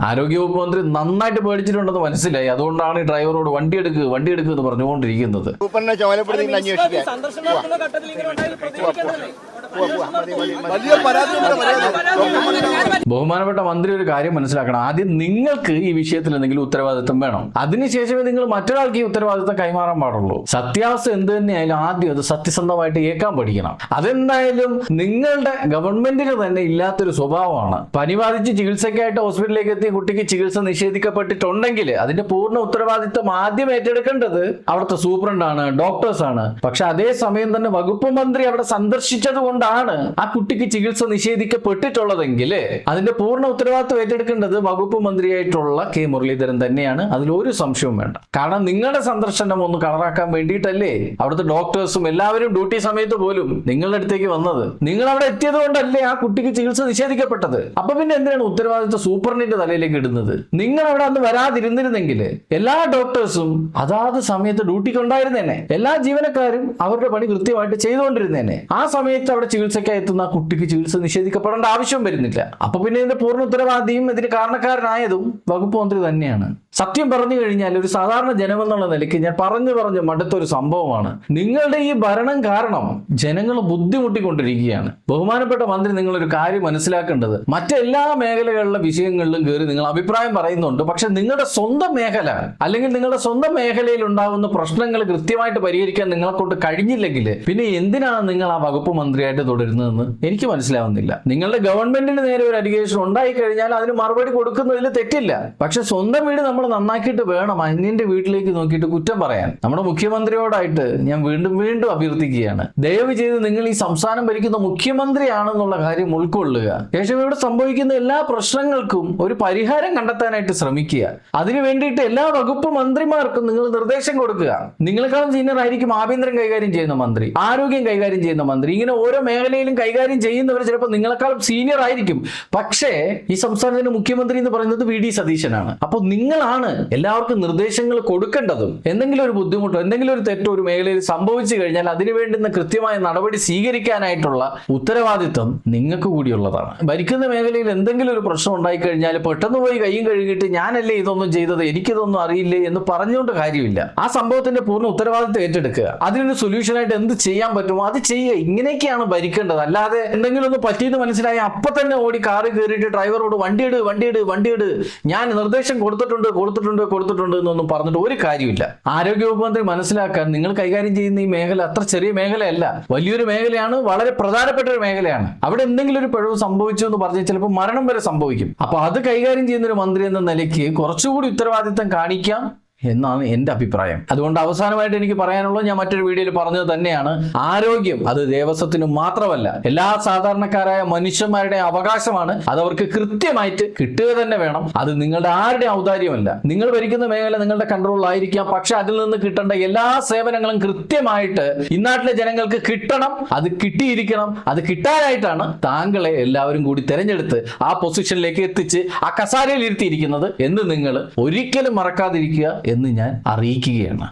ആരോഗ്യവകുപ്പ് മന്ത്രി നന്നായിട്ട് പേടിച്ചിട്ടുണ്ടെന്ന് മനസ്സിലായി. അതുകൊണ്ടാണ് ഈ ഡ്രൈവറോട് വണ്ടി എടുക്കുക എന്ന് പറഞ്ഞുകൊണ്ടിരിക്കുന്നത്. ബഹുമാനപ്പെട്ട മന്ത്രി ഒരു കാര്യം മനസ്സിലാക്കണം. ആദ്യം നിങ്ങൾക്ക് ഈ വിഷയത്തിൽ എന്തെങ്കിലും ഉത്തരവാദിത്വം വേണം. അതിനുശേഷമേ നിങ്ങൾ മറ്റൊരാൾക്ക് ഈ ഉത്തരവാദിത്വം കൈമാറാൻ പാടുള്ളൂ. സത്യാവസ്ഥ എന്ത് തന്നെയായാലും ആദ്യം അത് സത്യസന്ധമായിട്ട് ഏൽക്കാൻ പഠിക്കണം. അതെന്തായാലും നിങ്ങളുടെ ഗവൺമെന്റിന് തന്നെ ഇല്ലാത്തൊരു സ്വഭാവമാണ്. പനി ബാധിച്ച് ചികിത്സയ്ക്കായിട്ട് ഹോസ്പിറ്റലിലേക്ക് എത്തിയ കുട്ടിക്ക് ചികിത്സ നിഷേധിക്കപ്പെട്ടിട്ടുണ്ടെങ്കിൽ അതിന്റെ പൂർണ്ണ ഉത്തരവാദിത്വം ആദ്യം ഏറ്റെടുക്കേണ്ടത് അവിടുത്തെ സൂപ്രണ്ടാണ്, ഡോക്ടേഴ്സാണ്. പക്ഷെ അതേ സമയം തന്നെ വകുപ്പ് മന്ത്രി അവിടെ സന്ദർശിച്ചത് കൊണ്ടാണ് ആ കുട്ടിക്ക് ചികിത്സ നിഷേധിക്കപ്പെട്ടിട്ടുള്ളതെങ്കിൽ അതിന്റെ പൂർണ്ണ ഉത്തരവാദിത്വം ഏറ്റെടുക്കേണ്ടത് വകുപ്പ് മന്ത്രിയായിട്ടുള്ള കെ മുരളീധരൻ തന്നെയാണ്. അതിലൊരു സംശയവും വേണ്ട. കാരണം നിങ്ങളുടെ സന്ദർശനം ഒന്ന് കളറാക്കാൻ വേണ്ടിയിട്ടല്ലേ അവിടുത്തെ ഡോക്ടേഴ്സും എല്ലാവരും ഡ്യൂട്ടി സമയത്ത് പോലും നിങ്ങളുടെ അടുത്തേക്ക് വന്നത്. നിങ്ങൾ അവിടെ എത്തിയത് കൊണ്ടല്ലേ ആ കുട്ടിക്ക് ചികിത്സ നിഷേധിക്കപ്പെട്ടത്. അപ്പൊ പിന്നെ എന്തിനാണ് ഉത്തരവാദിത്വം സൂപ്രണ്ടിന്റെ തലയിലേക്ക് ഇടുന്നത്? നിങ്ങൾ അവിടെ അന്ന് വരാതിരുന്നിരുന്നെങ്കിൽ എല്ലാ ഡോക്ടേഴ്സും അതാത് സമയത്ത് ഡ്യൂട്ടിക്ക് ഉണ്ടായിരുന്നേനെ. എല്ലാ ജീവനക്കാരും അവരുടെ പണി കൃത്യമായിട്ട് ചെയ്തുകൊണ്ടിരുന്നേനെ. ആ സമയത്ത് അവിടെ ചികിത്സയ്ക്കായി എത്തുന്ന ആ കുട്ടിക്ക് ചികിത്സ നിഷേധിക്കപ്പെടേണ്ട ആവശ്യം വരുന്നില്ല. അപ്പൊ പിന്നെ ഇതിന്റെ പൂർണ്ണ ഉത്തരവാദിയും ഇതിന് കാരണക്കാരനായതും വകുപ്പ് മന്ത്രി തന്നെയാണ്. സത്യം പറഞ്ഞു കഴിഞ്ഞാൽ ഒരു സാധാരണ ജനമെന്നുള്ള നിലയ്ക്ക് ഞാൻ പറഞ്ഞു മടുത്തൊരു സംഭവമാണ്. നിങ്ങളുടെ ഈ ഭരണം കാരണം ജനങ്ങൾ ബുദ്ധിമുട്ടിക്കൊണ്ടിരിക്കുകയാണ്. ബഹുമാനപ്പെട്ട മന്ത്രി, നിങ്ങളൊരു കാര്യം മനസ്സിലാക്കേണ്ടത്, മറ്റെല്ലാ മേഖലകളിലെ വിഷയങ്ങളിലും കയറി നിങ്ങൾ അഭിപ്രായം പറയുന്നുണ്ട്. പക്ഷെ നിങ്ങളുടെ സ്വന്തം മേഖല അല്ലെങ്കിൽ നിങ്ങളുടെ സ്വന്തം മേഖലയിൽ ഉണ്ടാകുന്ന പ്രശ്നങ്ങൾ കൃത്യമായിട്ട് പരിഹരിക്കാൻ നിങ്ങളെ കൊണ്ട് കഴിഞ്ഞില്ലെങ്കിൽ പിന്നെ എന്തിനാണ് നിങ്ങൾ ആ വകുപ്പ് മന്ത്രിയായിട്ട് തുടരുന്നതെന്ന് എനിക്ക് മനസ്സിലാവുന്നില്ല. നിങ്ങളുടെ ഗവൺമെന്റിന് നേരെ ഒരു അലിഗേഷൻ ഉണ്ടായി കഴിഞ്ഞാൽ അതിന് മറുപടി കൊടുക്കുന്നതിൽ തെറ്റില്ല. പക്ഷെ സ്വന്തം വീട് നമ്മൾ നന്നാക്കിയിട്ട് വേണം അന്യന്റെ വീട്ടിലേക്ക് നോക്കിയിട്ട് കുറ്റം പറയാൻ. നമ്മുടെ മുഖ്യമന്ത്രിയോടായിട്ട് ഞാൻ വീണ്ടും അഭ്യർത്ഥിക്കുകയാണ്, ദയവ് ചെയ്ത് നിങ്ങൾ ഈ സംസ്ഥാനം ഭരിക്കുന്ന മുഖ്യമന്ത്രിയാണെന്നുള്ള കാര്യം ഉൾക്കൊള്ളുക. ശേഷം ഇവിടെ സംഭവിക്കുന്ന എല്ലാ പ്രശ്നങ്ങൾക്കും ഒരു പരിഹാരം കണ്ടെത്താനായിട്ട് ശ്രമിക്കുക. അതിനു വേണ്ടിയിട്ട് എല്ലാ വകുപ്പ് മന്ത്രിമാർക്കും നിങ്ങൾ നിർദ്ദേശം കൊടുക്കുക. നിങ്ങളെക്കാളും സീനിയർ ആയിരിക്കും ആഭ്യന്തരം കൈകാര്യം ചെയ്യുന്ന മന്ത്രി, ആരോഗ്യം കൈകാര്യം ചെയ്യുന്ന മന്ത്രി. ഇങ്ങനെ ഓരോ മേഖലയിലും കൈകാര്യം ചെയ്യുന്നവർ ചിലപ്പോൾ നിങ്ങളെക്കാളും സീനിയർ ആയിരിക്കും. പക്ഷേ ഈ സംസ്ഥാനത്തിന്റെ മുഖ്യമന്ത്രി എന്ന് പറയുന്നത് വി ഡി സതീശനാണ്. അപ്പോൾ നിങ്ങളാണ് എല്ലാവർക്കും നിർദ്ദേശങ്ങൾ കൊടുക്കേണ്ടതും. എന്തെങ്കിലും ഒരു ബുദ്ധിമുട്ടോ എന്തെങ്കിലും ഒരു തെറ്റോ ഒരു മേഖലയിൽ സംഭവിച്ചു കഴിഞ്ഞാൽ അതിനു വേണ്ടുന്ന കൃത്യമായ നടപടി സ്വീകരിക്കാനായിട്ടുള്ള ഉത്തരവാദിത്വം നിങ്ങൾക്ക് കൂടിയുള്ളതാണ്. ഭരിക്കുന്ന മേഖലയിൽ എന്തെങ്കിലും ഒരു പ്രശ്നം ഉണ്ടായിക്കഴിഞ്ഞാൽ പെട്ടെന്ന് പോയി കൈയും കഴുകിയിട്ട് ഞാനല്ലേ ഇതൊന്നും ചെയ്തത്, എനിക്കിതൊന്നും അറിയില്ലേ എന്ന് പറഞ്ഞുകൊണ്ട് കാര്യമില്ല. ആ സംഭവത്തിന്റെ പൂർണ്ണ ഉത്തരവാദിത്വം ഏറ്റെടുക്കുക. അതിനൊരു സൊല്യൂഷനായിട്ട് എന്ത് ചെയ്യാൻ പറ്റുമോ അത് ചെയ്യുക. ഇങ്ങനെയൊക്കെയാണ് ഭരിക്കേണ്ടത്. അല്ലാതെ എന്തെങ്കിലും ഒന്ന് പറ്റിയെന്ന് മനസ്സിലായി അപ്പൊ തന്നെ ഓടി കാറ് കയറിയിട്ട് ഡ്രൈവറോട് വണ്ടിയിട് ഞാൻ നിർദ്ദേശം കൊടുത്തിട്ടുണ്ട് എന്നൊന്നും പറഞ്ഞിട്ട് ഒരു കാര്യമില്ല. ആരോഗ്യവകുപ്പ് മന്ത്രി മനസ്സിലാക്കാൻ, നിങ്ങൾ കൈകാര്യം ചെയ്യുന്ന ഈ മേഖല അത്ര ചെറിയ മേഖലയല്ല, വലിയൊരു മേഖലയാണ്, വളരെ പ്രധാനപ്പെട്ട ഒരു മേഖലയാണ്. അവിടെ എന്തെങ്കിലും ഒരു പിഴവ് സംഭവിച്ചു എന്ന് പറഞ്ഞാൽ ചിലപ്പോൾ മരണം വരെ സംഭവിക്കും. അപ്പൊ അത് കൈകാര്യം ചെയ്യുന്ന ഒരു മന്ത്രി എന്ന നിലയ്ക്ക് കുറച്ചുകൂടി ഉത്തരവാദിത്തം കാണിക്കാം എന്നാണ് എൻ്റെ അഭിപ്രായം. അതുകൊണ്ട് അവസാനമായിട്ട് എനിക്ക് പറയാനുള്ളത്, ഞാൻ മറ്റൊരു വീഡിയോയിൽ പറഞ്ഞത് തന്നെയാണ്, ആരോഗ്യം അത് ദേവസ്വത്തിന് മാത്രമല്ല എല്ലാ സാധാരണക്കാരായ മനുഷ്യന്മാരുടെ അവകാശമാണ്. അത് അവർക്ക് കൃത്യമായിട്ട് കിട്ടുക തന്നെ വേണം. അത് നിങ്ങളുടെ ആരുടെ ഔദാര്യമല്ല. നിങ്ങൾ ഭരിക്കുന്ന മേഖല നിങ്ങളുടെ കൺട്രോളിലായിരിക്കാം, പക്ഷെ അതിൽ നിന്ന് കിട്ടേണ്ട എല്ലാ സേവനങ്ങളും കൃത്യമായിട്ട് ഇന്നാട്ടിലെ ജനങ്ങൾക്ക് കിട്ടണം. അത് കിട്ടിയിരിക്കണം. അത് കിട്ടാനായിട്ടാണ് താങ്കളെ എല്ലാവരും കൂടി തെരഞ്ഞെടുത്ത് ആ പൊസിഷനിലേക്ക് എത്തിച്ച് ആ കസാരയിൽ ഇരുത്തിയിരിക്കുന്നത് എന്ന് നിങ്ങൾ ഒരിക്കലും മറക്കാതിരിക്കുക എന്ന് ഞാൻ അറിയിക്കുകയാണ്.